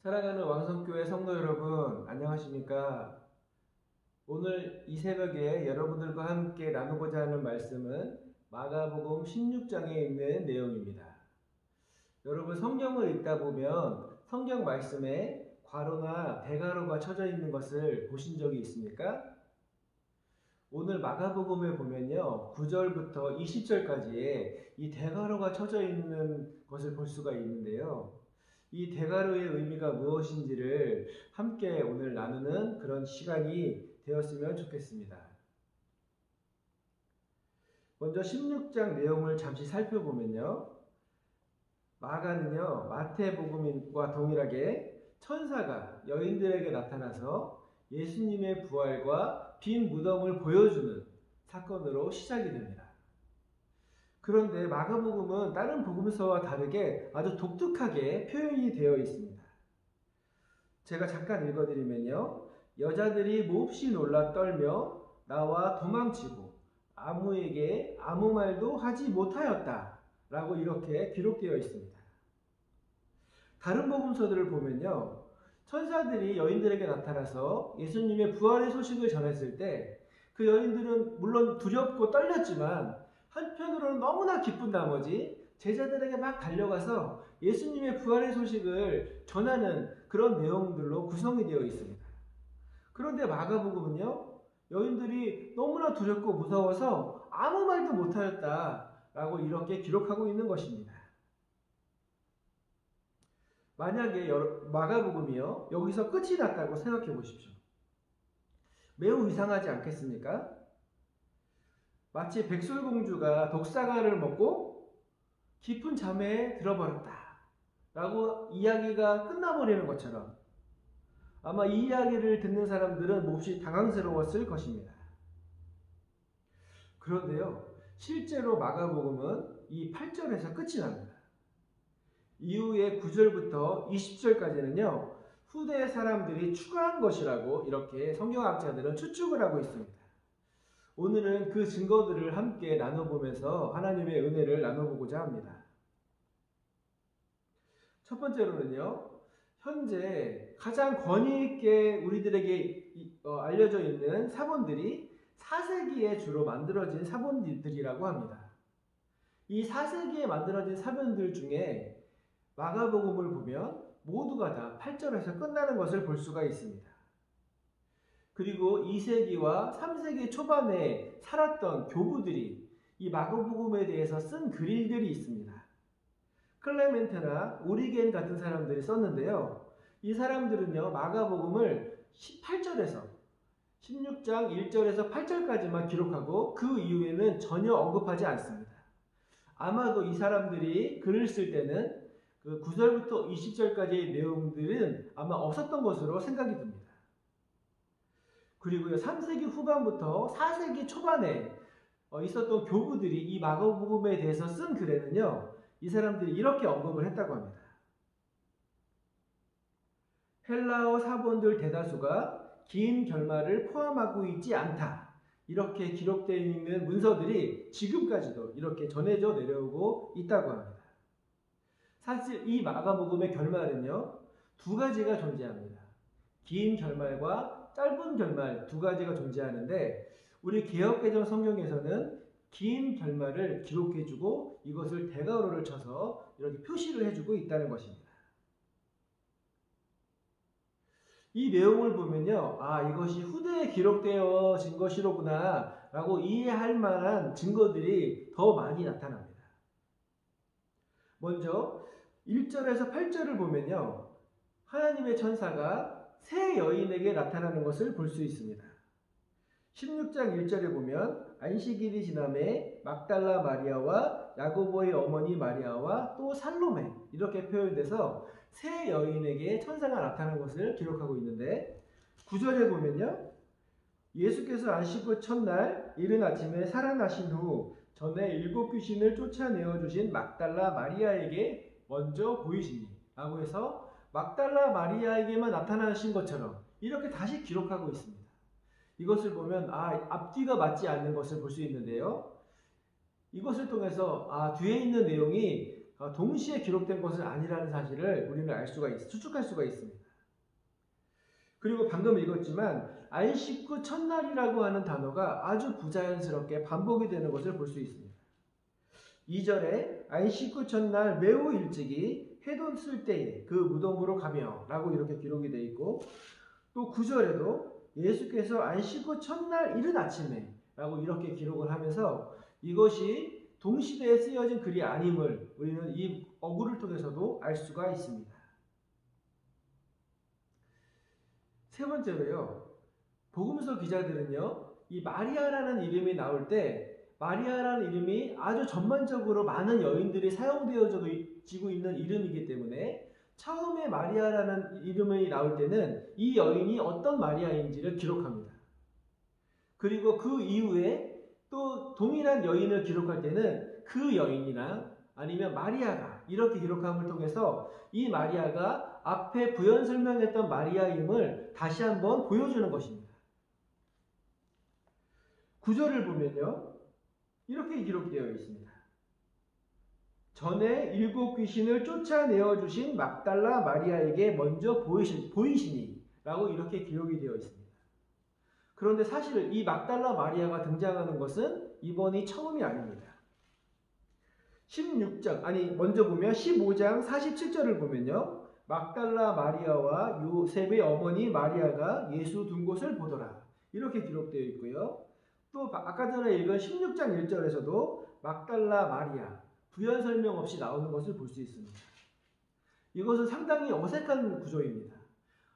사랑하는 왕성교회 성도 여러분, 안녕하십니까? 오늘 이 새벽에 여러분들과 함께 나누고자 하는 말씀은 마가복음 16장에 있는 내용입니다. 여러분 성경을 읽다 보면 성경 말씀에 괄호나 대괄호가 쳐져 있는 것을 보신 적이 있습니까? 오늘 마가복음에 보면요, 9절부터 20절까지에 이 대괄호가 쳐져 있는 것을 볼 수가 있는데요. 이 대괄호의 의미가 무엇인지를 함께 오늘 나누는 그런 시간이 되었으면 좋겠습니다. 먼저 16장 내용을 잠시 살펴보면요. 마가는요, 마태복음과 동일하게 천사가 여인들에게 나타나서 예수님의 부활과 빈 무덤을 보여주는 사건으로 시작이 됩니다. 그런데 마가복음은 다른 복음서와 다르게 아주 독특하게 표현이 되어 있습니다. 제가 잠깐 읽어드리면요. 여자들이 몹시 놀라 떨며 나와 도망치고 아무에게 아무 말도 하지 못하였다 라고 이렇게 기록되어 있습니다. 다른 복음서들을 보면요. 천사들이 여인들에게 나타나서 예수님의 부활의 소식을 전했을 때 그 여인들은 물론 두렵고 떨렸지만 한편으로는 너무나 기쁜 나머지 제자들에게 막 달려가서 예수님의 부활의 소식을 전하는 그런 내용들로 구성이 되어 있습니다. 그런데 마가복음은요, 여인들이 너무나 두렵고 무서워서 아무 말도 못하였다라고 이렇게 기록하고 있는 것입니다. 만약에 마가복음이요, 여기서 끝이 났다고 생각해 보십시오. 매우 이상하지 않겠습니까? 마치 백설공주가 독사과를 먹고 깊은 잠에 들어버렸다 라고 이야기가 끝나버리는 것처럼 아마 이 이야기를 듣는 사람들은 몹시 당황스러웠을 것입니다. 그런데요, 실제로 마가복음은 이 8절에서 끝이 납니다. 이후에 9절부터 20절까지는요, 후대 사람들이 추가한 것이라고 이렇게 성경학자들은 추측을 하고 있습니다. 오늘은 그 증거들을 함께 나눠보면서 하나님의 은혜를 나눠보고자 합니다. 첫 번째로는요, 현재 가장 권위 있게 우리들에게 알려져 있는 사본들이 4세기에 주로 만들어진 사본들이라고 합니다. 이 4세기에 만들어진 사본들 중에 마가복음을 보면 모두가 다 8절에서 끝나는 것을 볼 수가 있습니다. 그리고 2세기와 3세기 초반에 살았던 교부들이 이 마가복음에 대해서 쓴 글들이 있습니다. 클레멘테나 오리겐 같은 사람들이 썼는데요. 이 사람들은요, 마가복음을 18절에서 16장 1절에서 8절까지만 기록하고 그 이후에는 전혀 언급하지 않습니다. 아마도 이 사람들이 글을 쓸 때는 그 9절부터 20절까지의 내용들은 아마 없었던 것으로 생각이 듭니다. 그리고요, 3세기 후반부터 4세기 초반에 있었던 교부들이 이 마가복음에 대해서 쓴 글에는요, 이 사람들이 이렇게 언급을 했다고 합니다. 헬라어 사본들 대다수가 긴 결말을 포함하고 있지 않다. 이렇게 기록되어 있는 문서들이 지금까지도 이렇게 전해져 내려오고 있다고 합니다. 사실 이 마가복음의 결말은요, 두 가지가 존재합니다. 긴 결말과 짧은 결말 두 가지가 존재하는데 우리 개역개정 성경에서는 긴 결말을 기록해주고 이것을 대괄호를 쳐서 이렇게 표시를 해주고 있다는 것입니다. 이 내용을 보면요, 아, 이것이 후대에 기록되어진 것이로구나 라고 이해할 만한 증거들이 더 많이 나타납니다. 먼저 1절에서 8절을 보면요, 하나님의 천사가 세 여인에게 나타나는 것을 볼 수 있습니다. 16장 1절에 보면 안식일이 지남에 막달라 마리아와 야고보의 어머니 마리아와 또 살로메 이렇게 표현돼서 세 여인에게 천사가 나타난 것을 기록하고 있는데 9절에 보면요, 예수께서 안식 후 첫날 이른 아침에 살아나신 후 전에 7 귀신을 쫓아내어 주신 막달라 마리아에게 먼저 보이시니 라고 해서 막달라 마리아에게만 나타나신 것처럼 이렇게 다시 기록하고 있습니다. 이것을 보면 앞뒤가 맞지 않는 것을 볼 수 있는데요. 이것을 통해서 뒤에 있는 내용이 동시에 기록된 것은 아니라는 사실을 우리는 추측할 수가 있습니다. 그리고 방금 읽었지만 안식 후 첫날이라고 하는 단어가 아주 부자연스럽게 반복이 되는 것을 볼 수 있습니다. 2절에 안식 후 첫날 매우 일찍이 해돋 쓸 때에 그 무덤으로 가며 라고 이렇게 기록이 되어 있고, 또 9절에도 예수께서 안식 후 첫날 이른 아침에 라고 이렇게 기록을 하면서 이것이 동시대에 쓰여진 글이 아님을 우리는 이 어구를 통해서도 알 수가 있습니다. 세 번째로요, 복음서 기자들은요, 이 마리아라는 이름이 나올 때 마리아라는 이름이 아주 전반적으로 많은 여인들이 사용되어지고 있는 이름이기 때문에 처음에 마리아라는 이름이 나올 때는 이 여인이 어떤 마리아인지를 기록합니다. 그리고 그 이후에 또 동일한 여인을 기록할 때는 그 여인이나 아니면 마리아가 이렇게 기록함을 통해서 이 마리아가 앞에 부연 설명했던 마리아임을 다시 한번 보여주는 것입니다. 9절을 보면요, 이렇게 기록되어 있습니다. 전에 7 귀신을 쫓아내어 주신 막달라 마리아에게 먼저 보이시니 라고 이렇게 기록이 되어 있습니다. 그런데 사실 이 막달라 마리아가 등장하는 것은 이번이 처음이 아닙니다. 16장, 먼저 보면 15장 47절을 보면요, 막달라 마리아와 요셉의 어머니 마리아가 예수 둔 곳을 보더라 이렇게 기록되어 있고요. 또 아까 전에 읽은 16장 1절에서도 막달라 마리아 부연 설명 없이 나오는 것을 볼 수 있습니다. 이것은 상당히 어색한 구조입니다.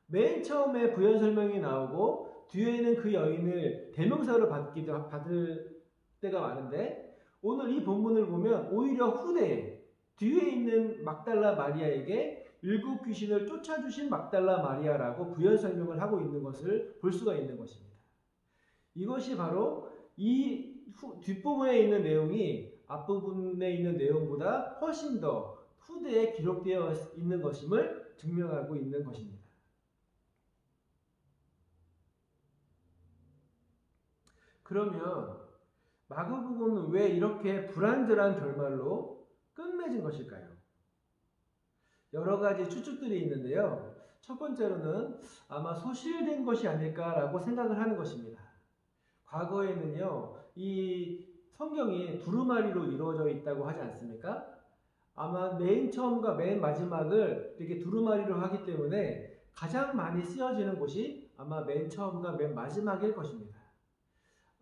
맨 처음에 부연 설명이 나오고 뒤에는 그 여인을 대명사로 받을 때가 많은데, 오늘 이 본문을 보면 오히려 후대에 뒤에 있는 막달라 마리아에게 7 귀신을 쫓아주신 막달라 마리아라고 부연 설명을 하고 있는 것을 볼 수가 있는 것입니다. 이것이 바로 이 뒷부분에 있는 내용이 앞부분에 있는 내용보다 훨씬 더 후대에 기록되어 있는 것임을 증명하고 있는 것입니다. 그러면 마가복음은 왜 이렇게 불완전한 결말로 끝맺은 것일까요? 여러 가지 추측들이 있는데요. 첫 번째로는 아마 소실된 것이 아닐까라고 생각을 하는 것입니다. 과거에는요, 이 성경이 두루마리로 이루어져 있다고 하지 않습니까? 아마 맨 처음과 맨 마지막을 이렇게 두루마리로 하기 때문에 가장 많이 쓰여지는 곳이 아마 맨 처음과 맨 마지막일 것입니다.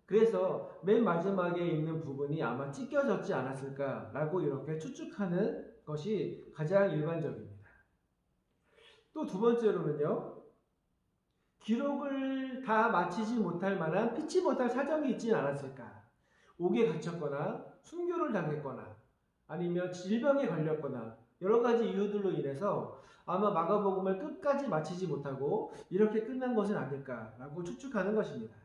그래서 맨 마지막에 있는 부분이 아마 찢겨졌지 않았을까라고 이렇게 추측하는 것이 가장 일반적입니다. 또 두 번째로는요, 기록을 다 마치지 못할 만한 피치 못할 사정이 있지 않았을까. 옥에 갇혔거나 순교를 당했거나 아니면 질병에 걸렸거나 여러 가지 이유들로 인해서 아마 마가복음을 끝까지 마치지 못하고 이렇게 끝난 것은 아닐까라고 추측하는 것입니다.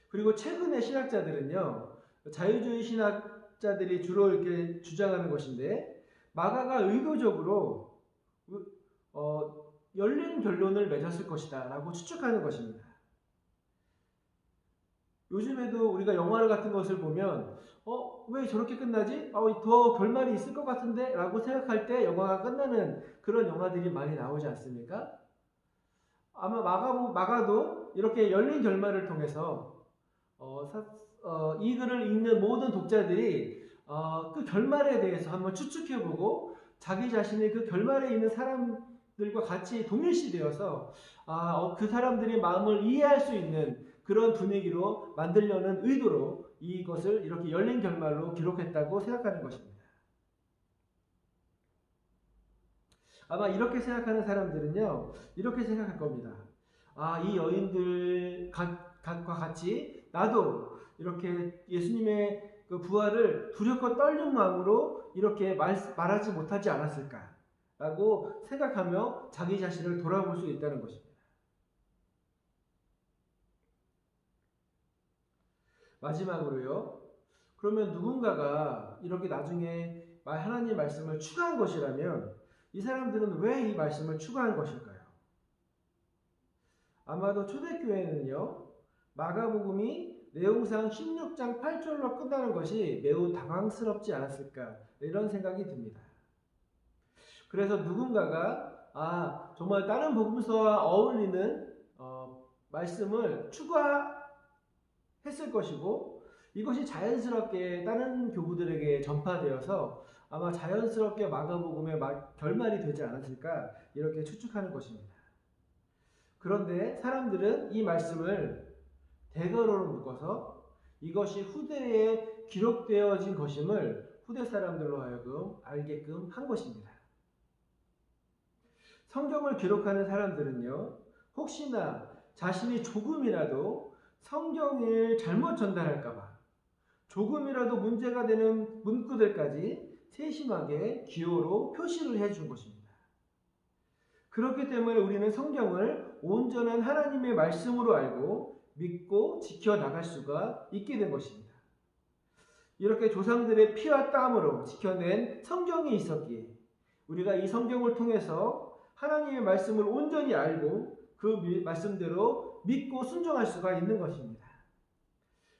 그리고 최근의 신학자들은요, 자유주의 신학자들이 주로 이렇게 주장하는 것인데, 마가가 의도적으로 열린 결론을 맺었을 것이다 라고 추측하는 것입니다. 요즘에도 우리가 영화 같은 것을 보면 왜 저렇게 끝나지? 더 결말이 있을 것 같은데? 라고 생각할 때 영화가 끝나는 그런 영화들이 많이 나오지 않습니까? 아마 마가도 이렇게 열린 결말을 통해서 이 글을 읽는 모든 독자들이 그 결말에 대해서 한번 추측해보고 자기 자신이 그 결말에 있는 사람들과 같이 동일시되어서 그 사람들의 마음을 이해할 수 있는 그런 분위기로 만들려는 의도로 이것을 이렇게 열린 결말로 기록했다고 생각하는 것입니다. 아마 이렇게 생각하는 사람들은요, 이렇게 생각할 겁니다. 이 여인들과 같이 나도 이렇게 예수님의 그 부활을 두렵고 떨는 마음으로 이렇게 말하지 못하지 않았을까라고 생각하며 자기 자신을 돌아볼 수 있다는 것입니다. 마지막으로요, 그러면 누군가가 이렇게 나중에 하나님의 말씀을 추가한 것이라면 이 사람들은 왜 이 말씀을 추가한 것일까요? 아마도 초대교회는요, 마가복음이 내용상 16장 8절로 끝나는 것이 매우 당황스럽지 않았을까 이런 생각이 듭니다. 그래서 누군가가 정말 다른 복음서와 어울리는 말씀을 추가했을 것이고 이것이 자연스럽게 다른 교부들에게 전파되어서 아마 자연스럽게 마가복음의 결말이 되지 않았을까 이렇게 추측하는 것입니다. 그런데 사람들은 이 말씀을 대거로로 묶어서 이것이 후대에 기록되어진 것임을 후대 사람들로 하여금 알게끔 한 것입니다. 성경을 기록하는 사람들은요, 혹시나 자신이 조금이라도 성경을 잘못 전달할까봐 조금이라도 문제가 되는 문구들까지 세심하게 기호로 표시를 해준 것입니다. 그렇기 때문에 우리는 성경을 온전한 하나님의 말씀으로 알고 믿고 지켜나갈 수가 있게 된 것입니다. 이렇게 조상들의 피와 땀으로 지켜낸 성경이 있었기에 우리가 이 성경을 통해서 하나님의 말씀을 온전히 알고 그 말씀대로 믿고 순종할 수가 있는 것입니다.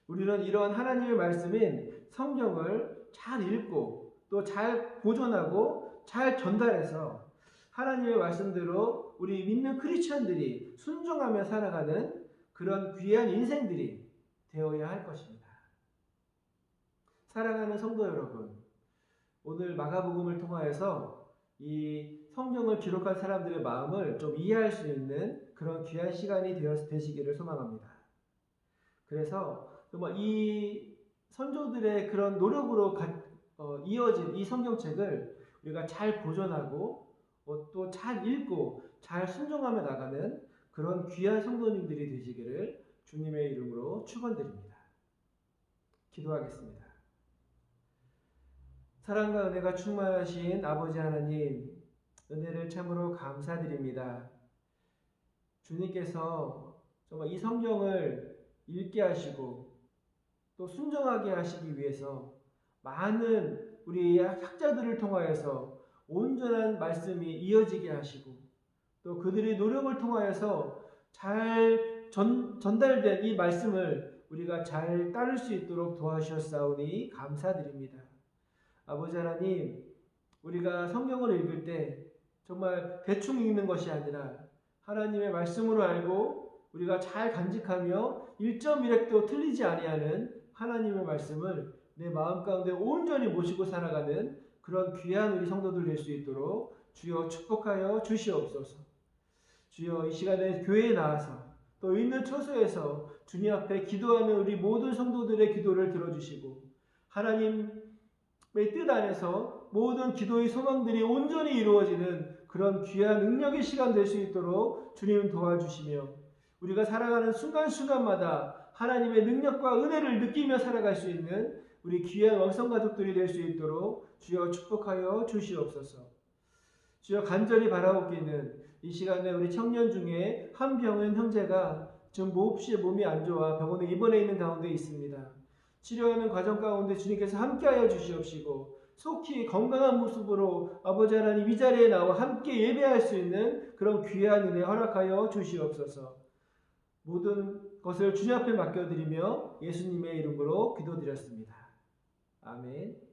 우리는 이러한 하나님의 말씀인 성경을 잘 읽고 또 잘 보존하고 잘 전달해서 하나님의 말씀대로 우리 믿는 크리스천들이 순종하며 살아가는 그런 귀한 인생들이 되어야 할 것입니다. 사랑하는 성도 여러분, 오늘 마가복음을 통하여서 이 성경을 기록한 사람들의 마음을 좀 이해할 수 있는 그런 귀한 시간이 되시기를 소망합니다. 그래서 정말 이 선조들의 그런 노력으로 이어진 이 성경책을 우리가 잘 보존하고 또 잘 읽고 잘 순종하며 나가는 그런 귀한 성도님들이 되시기를 주님의 이름으로 축원드립니다. 기도하겠습니다. 사랑과 은혜가 충만하신 아버지 하나님, 은혜를 참으로 감사드립니다. 주님께서 정말 이 성경을 읽게 하시고 또 순종하게 하시기 위해서 많은 우리 학자들을 통하여서 온전한 말씀이 이어지게 하시고 또 그들의 노력을 통하여서 잘 전달된 이 말씀을 우리가 잘 따를 수 있도록 도와주셨사오니 감사드립니다. 아버지 하나님, 우리가 성경을 읽을 때 정말 대충 읽는 것이 아니라 하나님의 말씀으로 알고 우리가 잘 간직하며 1.1획도 틀리지 아니하는 하나님의 말씀을 내 마음 가운데 온전히 모시고 살아가는 그런 귀한 우리 성도들 될 수 있도록 주여 축복하여 주시옵소서. 주여 이 시간에 교회에 나와서 또 있는 처소에서 주님 앞에 기도하는 우리 모든 성도들의 기도를 들어주시고 하나님의 뜻 안에서 모든 기도의 소망들이 온전히 이루어지는 그런 귀한 능력의 시간 될 수 있도록 주님 도와주시며 우리가 살아가는 순간순간마다 하나님의 능력과 은혜를 느끼며 살아갈 수 있는 우리 귀한 왕성가족들이 될 수 있도록 주여 축복하여 주시옵소서. 주여 간절히 바라옵기는 이 시간에 우리 청년 중에 한병은 형제가 지금 몹시 몸이 안 좋아 병원에 입원해 있는 가운데 있습니다. 치료하는 과정 가운데 주님께서 함께하여 주시옵시고 속히 건강한 모습으로 아버지 하나님 이 자리에 나와 함께 예배할 수 있는 그런 귀한 은혜 허락하여 주시옵소서. 모든 것을 주님 앞에 맡겨드리며 예수님의 이름으로 기도드렸습니다. 아멘.